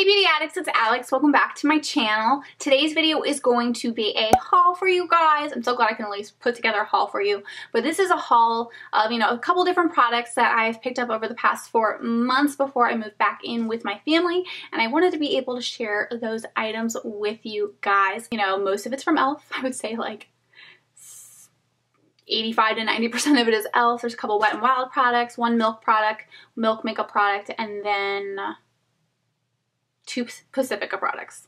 Hey beauty addicts, it's Alex. Welcome back to my channel. Today's video is going to be a haul for you guys. I'm so glad I can at least put together a haul for you. But this is a haul of, a couple different products that I've picked up over the past 4 months before I moved back in with my family. And I wanted to be able to share those items with you guys. Most of it's from e.l.f. I would say like 85 to 90% of it is e.l.f. There's a couple Wet n Wild products, one milk makeup product, and then 2 Pacifica products.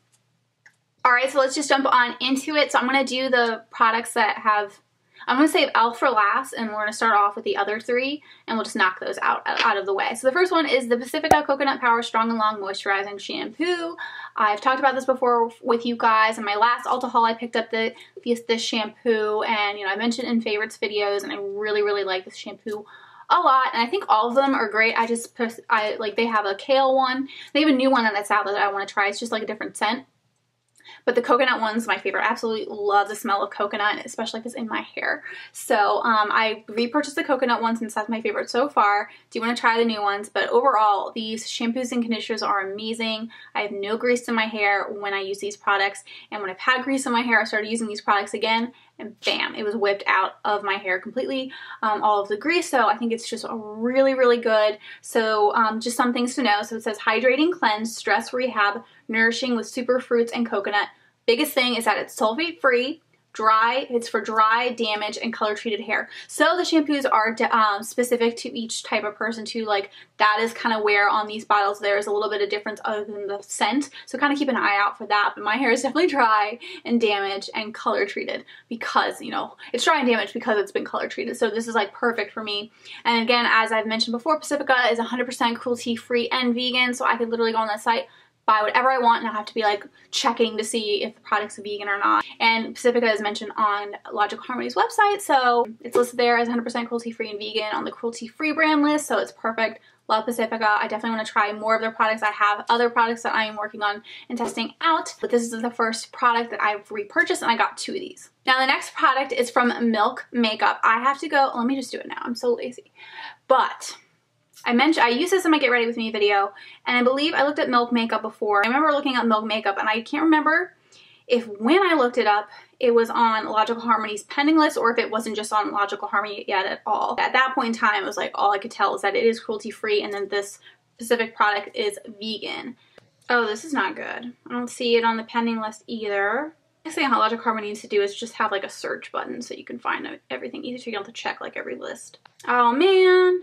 Alright, so let's just jump on into it. So I'm going to do the products that have, I'm going to save e.l.f. for last, and we're going to start off with the other 3, and we'll just knock those out of the way. So the first one is the Pacifica Coconut Power Strong and Long Moisturizing Shampoo. I've talked about this before with you guys. In my last Ulta haul, I picked up this shampoo, and I mentioned in favorites videos, and I really like this shampoo a lot, and I think all of them are great. They have a kale one. They have a new one that's out that I want to try. It's just like a different scent. But the coconut one's my favorite. I absolutely love the smell of coconut, especially if it's in my hair. So I repurchased the coconut one since that's my favorite so far. Do want to try the new ones, but overall, these shampoos and conditioners are amazing. I have no grease in my hair when I use these products, and when I've had grease in my hair, I started using these products again, and bam, it was whipped out of my hair completely, all of the grease. So I think it's just really good. So just some things to know. So it says hydrating cleanse, stress rehab, nourishing with super fruits and coconut. Biggest thing is that it's sulfate free, dry, it's for dry, damaged, and color treated hair. So the shampoos are specific to each type of person too. Like that is kind of where on these bottles there's a little bit of difference other than the scent. So kind of keep an eye out for that. But my hair is definitely dry and damaged and color treated because, it's dry and damaged because it's been color treated. So this is like perfect for me. And again, as I've mentioned before, Pacifica is 100% cruelty free and vegan. So I could literally go on that site, buy whatever I want, and I have to be like checking to see if the product's vegan or not. And Pacifica is mentioned on Logical Harmony's website, so it's listed there as 100% cruelty-free and vegan on the cruelty-free brand list, so it's perfect. Love Pacifica. I definitely want to try more of their products. I have other products that I am working on and testing out, but this is the first product that I've repurchased, and I got 2 of these. Now the next product is from Milk Makeup. I have to go, let me just do it now. I'm so lazy. But I used this in my Get Ready With Me video, and I believe I looked at Milk Makeup before. I remember looking up Milk Makeup, and I can't remember if when I looked it up, it was on Logical Harmony's pending list, or if it wasn't just on Logical Harmony yet at all. At that point in time, it was like all I could tell is that it is cruelty-free, and then this specific product is vegan. Oh, this is not good. I don't see it on the pending list either. I think how Logical Harmony needs to do is just have like a search button so you can find everything easy to be able to check like every list. Oh man.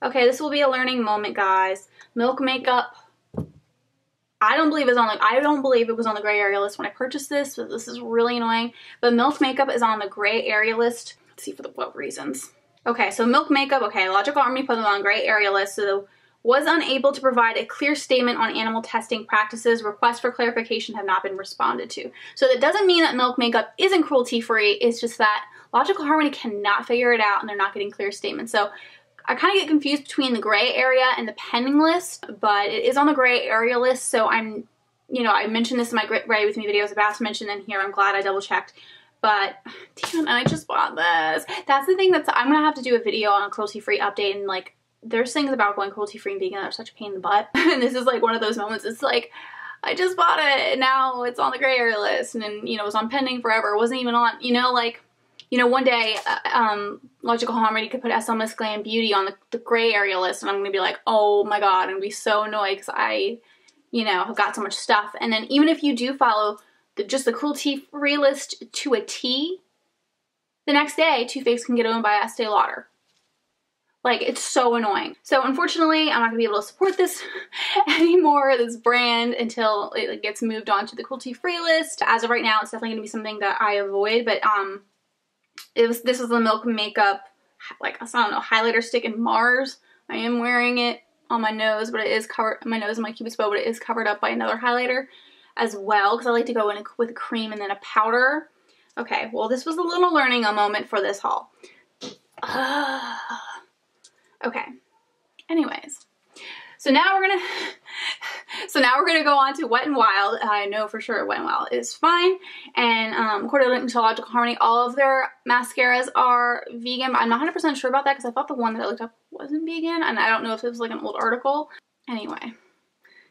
Okay, this will be a learning moment, guys. Milk Makeup, I don't believe it was on the gray area list when I purchased this, so this is really annoying. But Milk Makeup is on the gray area list. Let's see for what reasons. Okay, so Milk Makeup, okay, Logical Harmony put them on gray area list, so was unable to provide a clear statement on animal testing practices. Requests for clarification have not been responded to. So that doesn't mean that Milk Makeup isn't cruelty-free, it's just that Logical Harmony cannot figure it out and they're not getting clear statements. So I kind of get confused between the gray area and the pending list, but it is on the gray area list, so I mentioned this in my Get Ready With Me video. I was about to mention in here. I'm glad I double checked, but damn, I just bought this. That's the thing I'm going to have to do a video on a cruelty-free update, and like, there's things about going cruelty-free and vegan that are such a pain in the butt, and this is like one of those moments. It's like, I just bought it, and now it's on the gray area list, and then, it was on pending forever. It wasn't even on, one day, Logical Harmony could put SLMS Glam Beauty on the gray area list, and I'm going to be like, oh my god, I'm going to be so annoyed because I, have got so much stuff. And then even if you do follow just the cruelty-free list to a T, the next day, Too Faced can get owned by Estee Lauder. Like, it's so annoying. So unfortunately, I'm not going to be able to support this anymore, this brand, until it gets moved on to the cruelty-free list. As of right now, it's definitely going to be something that I avoid, but this is the Milk Makeup, like, I don't know, highlighter stick in Mars. I am wearing it on my nose, but it is covered, my nose and my cupid's bow, but it is covered up by another highlighter as well, because I like to go in with a cream and then a powder. Okay, well, this was a little learning moment for this haul. Okay, anyways. So now we're gonna go on to Wet n Wild. I know for sure Wet n Wild is fine, and according to Logical Harmony, all of their mascaras are vegan. But I'm not 100% sure about that because I thought the one that I looked up wasn't vegan, and I don't know if it was like an old article. Anyway,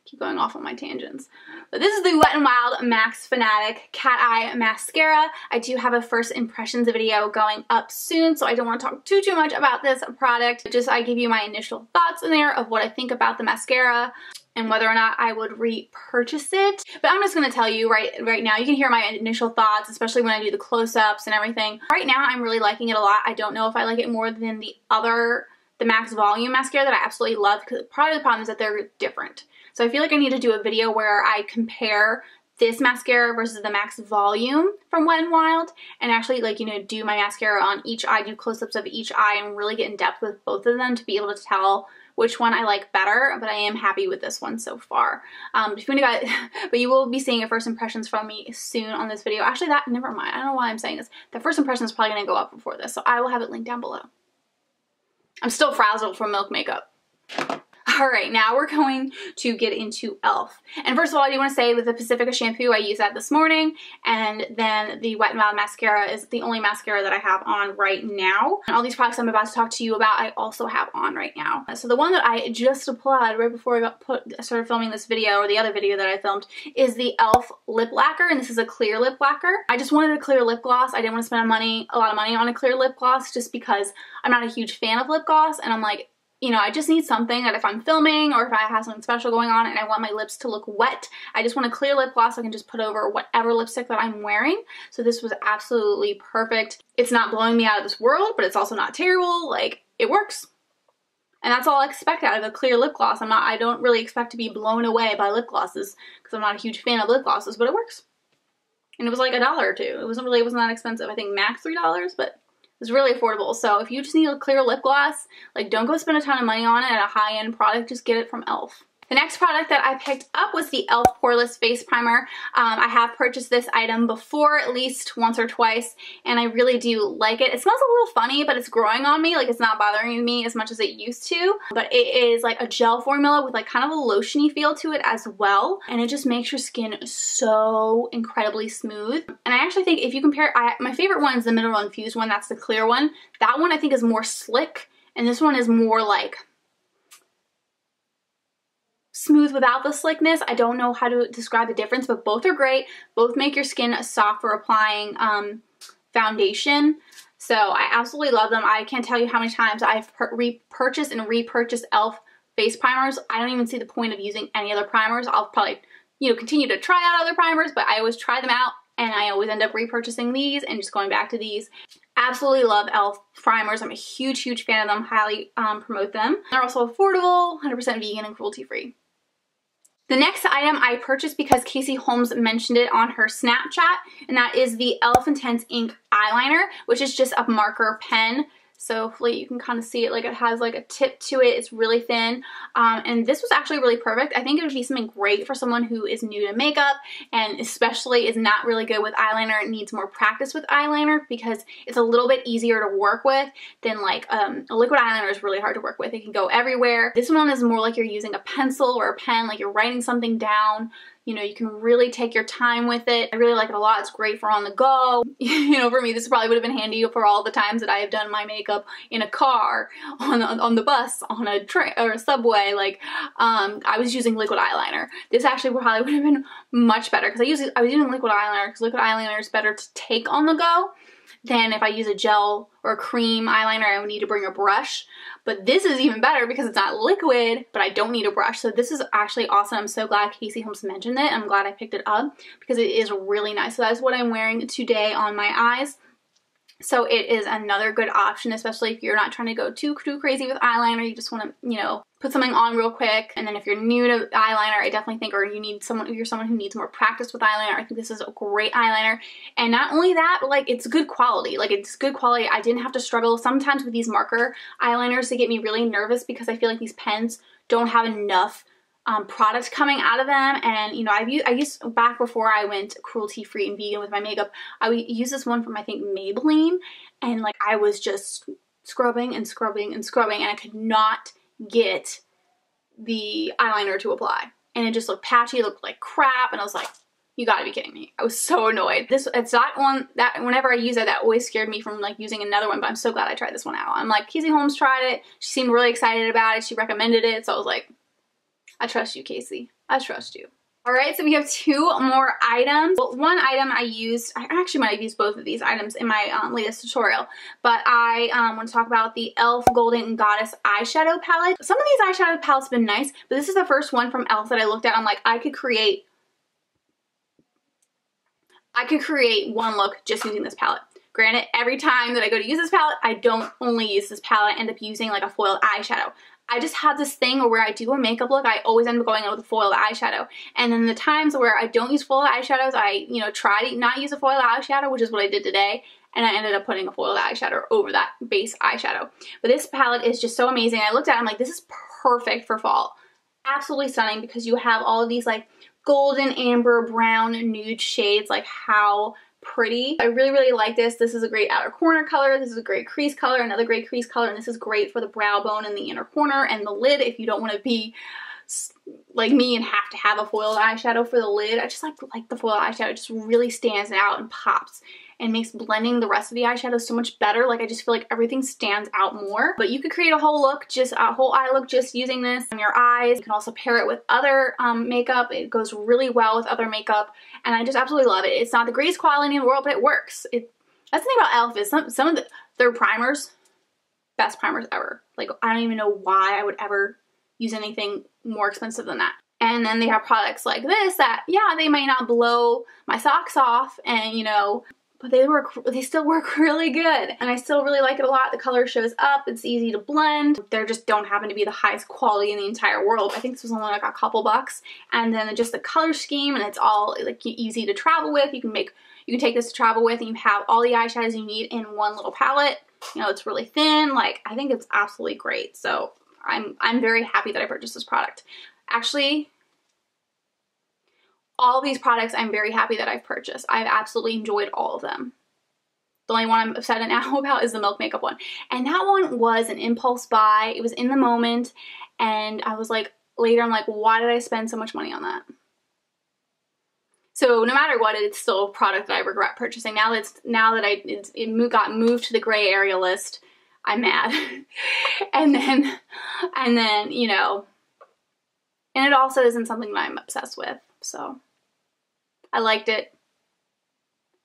keep going off on my tangents. But this is the Wet n Wild Max Fanatic Cat Eye Mascara. I do have a first impressions video going up soon, so I don't want to talk too much about this product. Just I give you my initial thoughts in there of what I think about the mascara and whether or not I would repurchase it. But I'm just going to tell you right now, you can hear my initial thoughts, especially when I do the close-ups and everything. Right now, I'm really liking it a lot. I don't know if I like it more than the Max Volume mascara that I absolutely love, because part of the problem is that they're different. So I feel like I need to do a video where I compare this mascara versus the Max Volume from Wet n Wild, and actually, like, you know, do my mascara on each eye, do close-ups of each eye, and really get in depth with both of them to be able to tell which one I like better. But I am happy with this one so far. But you will be seeing a first impressions from me soon on this video. Actually, never mind. I don't know why I'm saying this. The first impression is probably going to go up before this, so I will have it linked down below. I'm still frazzled from Milk makeup. Alright, now we're going to get into e.l.f. And first of all, I do want to say with the Pacifica shampoo, I used that this morning. And then the Wet n Wild mascara is the only mascara that I have on right now. And all these products I'm about to talk to you about, I also have on right now. So the one that I just applied right before I started filming this video, or the other video that I filmed, is the e.l.f. lip lacquer. And this is a clear lip lacquer. I just wanted a clear lip gloss. I didn't want to spend a lot of money on a clear lip gloss, just because I'm not a huge fan of lip gloss. And I'm like, you know, I just need something that if I'm filming or if I have something special going on and I want my lips to look wet, I just want a clear lip gloss I can just put over whatever lipstick that I'm wearing. So this was absolutely perfect. It's not blowing me out of this world, but it's also not terrible. Like, it works. And that's all I expect out of a clear lip gloss. I don't really expect to be blown away by lip glosses because I'm not a huge fan of lip glosses, but it works. And it was like $1 or $2. It wasn't that expensive. I think max $3, but it's really affordable. So if you just need a clear lip gloss, like, don't go spend a ton of money on it at a high-end product. Just get it from e.l.f. The next product that I picked up was the e.l.f. Poreless Face Primer. I have purchased this item before at least once or twice, and I really do like it. It smells a little funny, but it's growing on me. Like, it's not bothering me as much as it used to. But it is like a gel formula with like kind of a lotiony feel to it as well. And it just makes your skin so incredibly smooth. And I actually think if you compare, my favorite one is the mineral infused one. That's the clear one. That one I think is more slick, and this one is more like smooth without the slickness. I don't know how to describe the difference, but both are great. Both make your skin soft for applying foundation. So I absolutely love them. I can't tell you how many times I've repurchased e.l.f. face primers. I don't even see the point of using any other primers. I'll probably, you know, continue to try out other primers, but I always try them out and I always end up repurchasing these and just going back to these. Absolutely love e.l.f. primers. I'm a huge fan of them. Highly promote them. They're also affordable, 100% vegan and cruelty-free. The next item I purchased because Casey Holmes mentioned it on her Snapchat, and that is the e.l.f. Intense Ink Eyeliner, which is just a marker pen. So hopefully you can kind of see it, like it has like a tip to it. It's really thin. And this was actually really perfect. I think it would be something great for someone who is new to makeup and especially is not really good with eyeliner and needs more practice with eyeliner, because it's a little bit easier to work with than like a liquid eyeliner is really hard to work with. It can go everywhere. This one is more like you're using a pencil or a pen, like you're writing something down. You know, you can really take your time with it. I really like it a lot. It's great for on the go. You know, for me, this probably would have been handy for all the times that I have done my makeup in a car, on the bus, on a train or a subway. Like, I was using liquid eyeliner. This actually probably would have been much better because I was using liquid eyeliner because liquid eyeliner is better to take on the go than if I use a gel or a cream eyeliner. I would need to bring a brush. But this is even better because it's not liquid, but I don't need a brush. So this is actually awesome. I'm so glad Casey Holmes mentioned it. I'm glad I picked it up because it is really nice. So that's what I'm wearing today on my eyes. So it is another good option, especially if you're not trying to go too crazy with eyeliner. You just want to, you know, put something on real quick. And then if you're new to eyeliner, I definitely think, or you're someone who needs more practice with eyeliner, I think this is a great eyeliner. And not only that, but like, it's good quality. Like, it's good quality. I didn't have to struggle sometimes with these marker eyeliners to get me really nervous because I feel like these pens don't have enough product coming out of them. And you know, I used back before I went cruelty-free and vegan with my makeup, I would use this one from, I think, Maybelline, and like I was just scrubbing and I could not get the eyeliner to apply, and it just looked patchy, it looked like crap, and I was like, you gotta be kidding me. I was so annoyed. It's not one that whenever I use it, that always scared me from like using another one, but I'm so glad I tried this one out. I'm like, Casey Holmes tried it, she seemed really excited about it, she recommended it, so I was like, I trust you, Casey. I trust you. Alright, so we have 2 more items. Well, one item I actually might have used both of these items in my latest tutorial, but I want to talk about the e.l.f. Golden Goddess eyeshadow palette. Some of these eyeshadow palettes have been nice, but this is the first one from e.l.f. that I looked at. I'm like, I could create one look just using this palette. Granted, every time that I go to use this palette, I don't only use this palette, I end up using like a foiled eyeshadow. I just have this thing where I do a makeup look, I always end up going in with a foiled eyeshadow. And then the times where I don't use foiled eyeshadows, I, you know, try to not use a foiled eyeshadow, which is what I did today. And I ended up putting a foiled eyeshadow over that base eyeshadow. But this palette is just so amazing. I looked at it, I'm like, this is perfect for fall. Absolutely stunning because you have all of these like golden, amber, brown, nude shades. Like how pretty. I really, really like this. This is a great outer corner color. This is a great crease color, another great crease color, and this is great for the brow bone and the inner corner and the lid if you don't want to be like me and have to have a foiled eyeshadow for the lid. I just like the foiled eyeshadow. It just really stands out and pops and makes blending the rest of the eyeshadow so much better. Like I just feel like everything stands out more. But you could create a whole look, just a whole eye look just using this on your eyes. You can also pair it with other makeup. It goes really well with other makeup and I just absolutely love it. It's not the greatest quality in the world, but it works. That's the thing about e.l.f. is some of their primers, best primers ever. Like I don't even know why I would ever use anything more expensive than that. And then they have products like this that, yeah, they might not blow my socks off and, you know, but they still work really good. And I still really like it a lot. The color shows up, it's easy to blend. They just don't happen to be the highest quality in the entire world. I think this was only like a couple bucks. And then just the color scheme, and it's all like easy to travel with. You can take this to travel with and you have all the eyeshadows you need in one little palette. You know, it's really thin. Like I think it's absolutely great. So I'm very happy that I purchased this product. Actually, all these products I'm very happy that I've purchased. I've absolutely enjoyed all of them. The only one I'm upset now about is the Milk Makeup one. And that one was an impulse buy. It was in the moment. And I was like, later I'm like, why did I spend so much money on that? So no matter what, it's still a product that I regret purchasing. Now that it got moved to the gray area list, I'm mad. and then, you know, and it also isn't something that I'm obsessed with. So I liked it.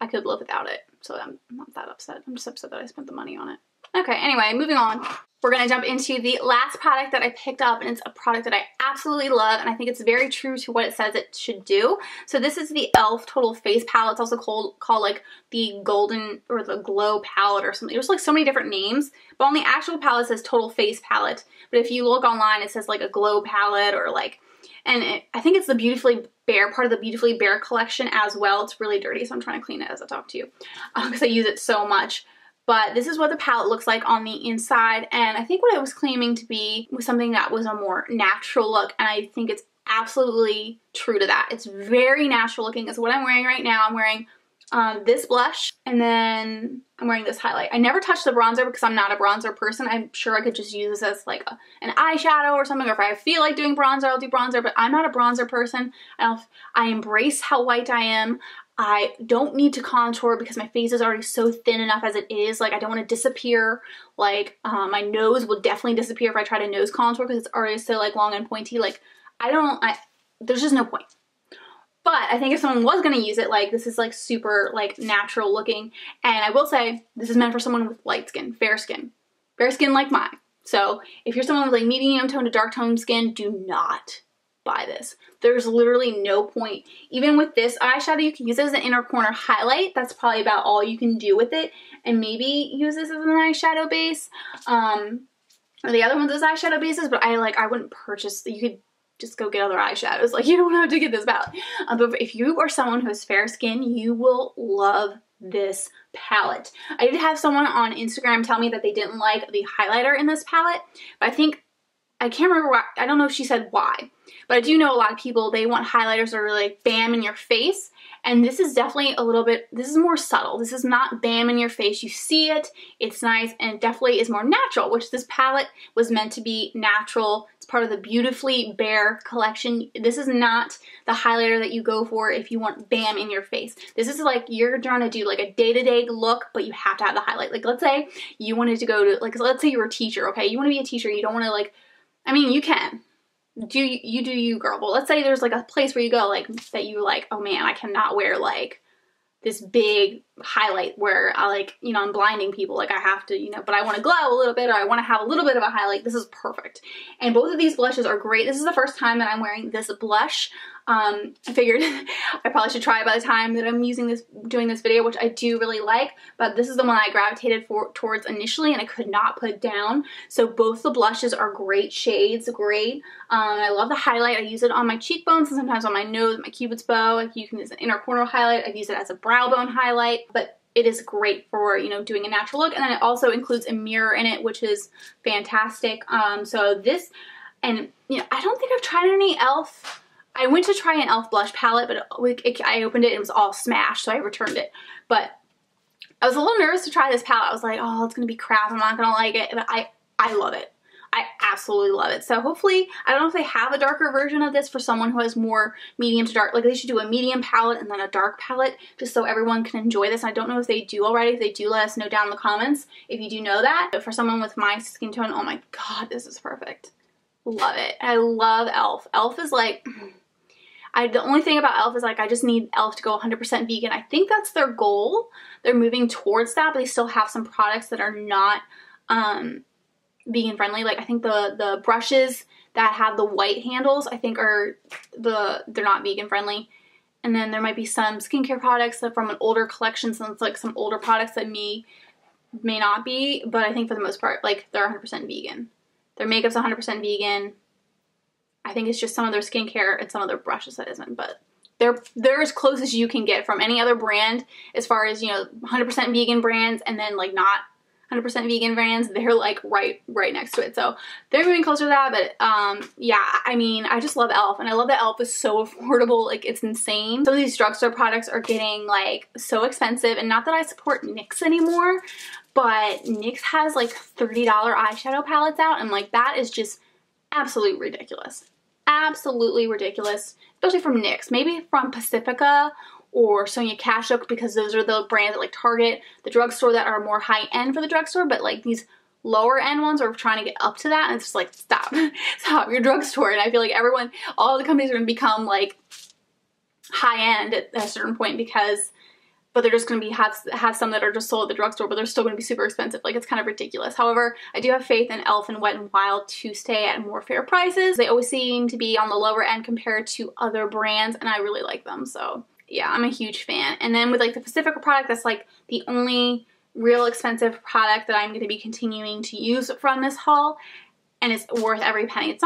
I could live without it. So I'm not that upset. I'm just upset that I spent the money on it. Okay, anyway, moving on. We're going to jump into the last product that I picked up, and it's a product that I absolutely love, and I think it's very true to what it says it should do. So this is the e.l.f. Total Face Palette. It's also called like the Golden or the Glow Palette or something. There's like so many different names, but on the actual palette it says Total Face Palette. But if you look online, it says like a Glow Palette or like, and I think it's the Beautifully Bare, part of the Beautifully Bare collection as well. It's really dirty, so I'm trying to clean it as I talk to you because I use it so much. But this is what the palette looks like on the inside, and I think what I was claiming to be was something that was a more natural look, and I think it's absolutely true to that. It's very natural looking. It's what I'm wearing right now. I'm wearing this blush, and then I'm wearing this highlight. I never touch the bronzer because I'm not a bronzer person. I'm sure I could just use this as like an eyeshadow or something, or if I feel like doing bronzer, I'll do bronzer, but I'm not a bronzer person. I embrace how white I am. I don't need to contour because my face is already so thin enough as it is. Like I don't want to disappear. Like my nose will definitely disappear if I try to nose contour because it's already so like long and pointy. Like there's just no point. But I think if someone was going to use it, like this is like super like natural looking. And I will say this is meant for someone with light skin, fair skin like mine. So if you're someone with like medium tone to dark tone skin, do not buy this. There's literally no point. Even with this eyeshadow, you can use it as an inner corner highlight. That's probably about all you can do with it. And maybe use this as an eyeshadow base. Or the other ones as eyeshadow bases, but I wouldn't purchase, you could just go get other eyeshadows. Like you don't have to get this palette. But if you are someone who has fair skin, you will love this palette. I did have someone on Instagram tell me that they didn't like the highlighter in this palette, but I can't remember why. I don't know if she said why, but I do know a lot of people, they want highlighters that are really like bam in your face. And this is definitely a little bit, this is more subtle. This is not bam in your face. You see it, it's nice, and it definitely is more natural, which this palette was meant to be natural. It's part of the Beautifully Bare collection. This is not the highlighter that you go for if you want bam in your face. This is like, you're trying to do like a day-to-day look, but you have to have the highlight. Like let's say you wanted to go to, like let's say you're a teacher, okay? You want to be a teacher, you don't want to like, I mean, you can. do you, girl. But let's say there's like a place where you go like that you like, oh man, I cannot wear like this big highlight where I like, you know, I'm blinding people, like I have to, you know, but I want to glow a little bit, or I want to have a little bit of a highlight. This is perfect. And both of these blushes are great. This is the first time that I'm wearing this blush. I figured I probably should try it by the time that I'm doing this video, which I do really like, but this is the one I gravitated towards initially and I could not put down. So both the blushes are great shades, great. I love the highlight. I use it on my cheekbones and sometimes on my nose, my cupid's bow. Like you can use an inner corner highlight. I've used it as a brow bone highlight, but it is great for, you know, doing a natural look. And then it also includes a mirror in it, which is fantastic. So this, and you know, I don't think I've tried any e.l.f. I went to try an e.l.f. blush palette, but I opened it and it was all smashed, so I returned it. But I was a little nervous to try this palette. I was like, oh, it's going to be crap. I'm not going to like it. But I love it. I absolutely love it. So hopefully, I don't know if they have a darker version of this for someone who has more medium to dark. Like they should do a medium palette and then a dark palette just so everyone can enjoy this. I don't know if they do already. If they do, let us know down in the comments if you do know that. But for someone with my skin tone, oh my god, this is perfect. Love it. I love e.l.f. e.l.f. is like... the only thing about e.l.f. is like I just need e.l.f. to go 100% vegan. I think that's their goal. They're moving towards that, but they still have some products that are not vegan friendly. Like I think the brushes that have the white handles I think they're not vegan friendly. And then there might be some skincare products that from an older collection, so it's like some older products that may not be, but I think for the most part like they're 100% vegan. Their makeup's 100% vegan. I think it's just some of their skincare and some of their brushes that isn't, but they're as close as you can get from any other brand as far as, you know, 100% vegan brands and then like not 100% vegan brands. They're like right next to it. So they're moving closer to that, but yeah, I mean, I just love e.l.f. and I love that e.l.f. is so affordable. Like it's insane. Some of these drugstore products are getting like so expensive, and not that I support NYX anymore, but NYX has like $30 eyeshadow palettes out, and like that is just absolutely ridiculous. Absolutely ridiculous, especially from NYX. Maybe from Pacifica or Sonia Kashuk, because those are the brands that like target the drugstore that are more high end for the drugstore, but like these lower end ones are trying to get up to that, and it's just like, stop, stop your drugstore. And I feel like all the companies are going to become like high end at a certain point but they're just going to have some that are just sold at the drugstore, but they're still going to be super expensive. Like, it's kind of ridiculous. However, I do have faith in e.l.f. and WetnWild to stay at more fair prices. They always seem to be on the lower end compared to other brands, and I really like them. So, yeah, I'm a huge fan. And then with, like, the Pacifica product, that's, like, the only real expensive product that I'm going to be continuing to use from this haul, and it's worth every penny.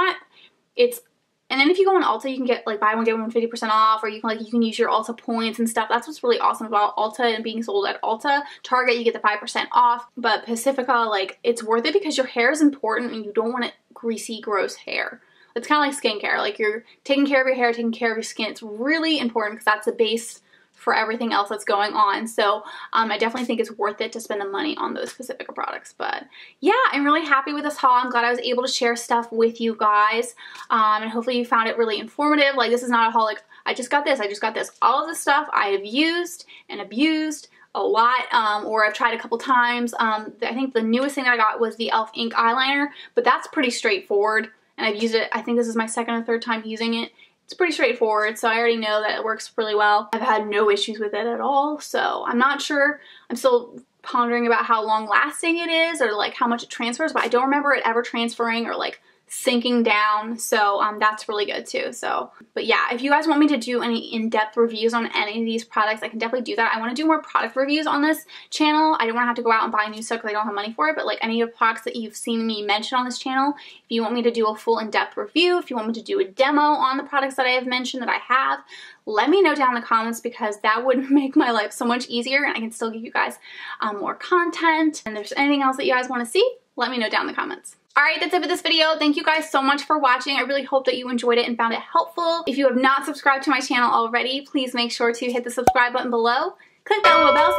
And then if you go on Ulta, you can get like buy one get one 50% off, or you can use your Ulta points and stuff. That's what's really awesome about Ulta and being sold at Ulta. Target, you get the 5% off, but Pacifica, like, it's worth it because your hair is important and you don't want greasy, gross hair. It's kind of like skincare. Like, you're taking care of your hair, taking care of your skin. It's really important because that's the base for everything else that's going on. So I definitely think it's worth it to spend the money on those Pacifica products. But yeah, I'm really happy with this haul. I'm glad I was able to share stuff with you guys, and hopefully you found it really informative. Like, this is not a haul like I just got this, I just got this. All of this stuff I have used and abused a lot, or I've tried a couple times. I think the newest thing that I got was the e.l.f. ink eyeliner, but that's pretty straightforward, and I've used it. I think this is my second or third time using it. It's pretty straightforward, so I already know that it works really well. I've had no issues with it at all, so I'm not sure. I'm still pondering about how long lasting it is, or like how much it transfers, but I don't remember it ever transferring or like sinking down, so that's really good too. So, but yeah, if you guys want me to do any in-depth reviews on any of these products, I can definitely do that. I want to do more product reviews on this channel. I don't want to have to go out and buy new stuff because I don't have money for it, but like any of the products that you've seen me mention on this channel, if you want me to do a full in-depth review, if you want me to do a demo on the products that I have mentioned that I have, let me know down in the comments, because that would make my life so much easier and I can still give you guys more content. And if there's anything else that you guys want to see, let me know down in the comments. Alright, that's it for this video. Thank you guys so much for watching. I really hope that you enjoyed it and found it helpful. If you have not subscribed to my channel already, please make sure to hit the subscribe button below. Click that little bell so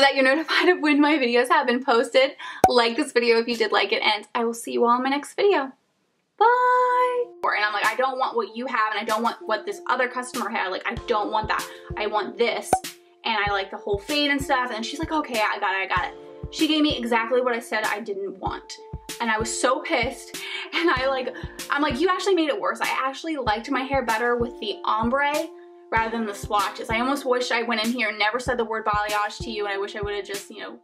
that you're notified of when my videos have been posted. Like this video if you did like it, and I will see you all in my next video. Bye! And I'm like, I don't want what you have, and I don't want what this other customer had. Like, I don't want that. I want this. And I like the whole fade and stuff. And she's like, okay, I got it. She gave me exactly what I said I didn't want. and I was so pissed. And I'm like, you actually made it worse. I actually liked my hair better with the ombre rather than the swatches. I almost wish I went in here and never said the word balayage to you, and I wish I would have just, you know,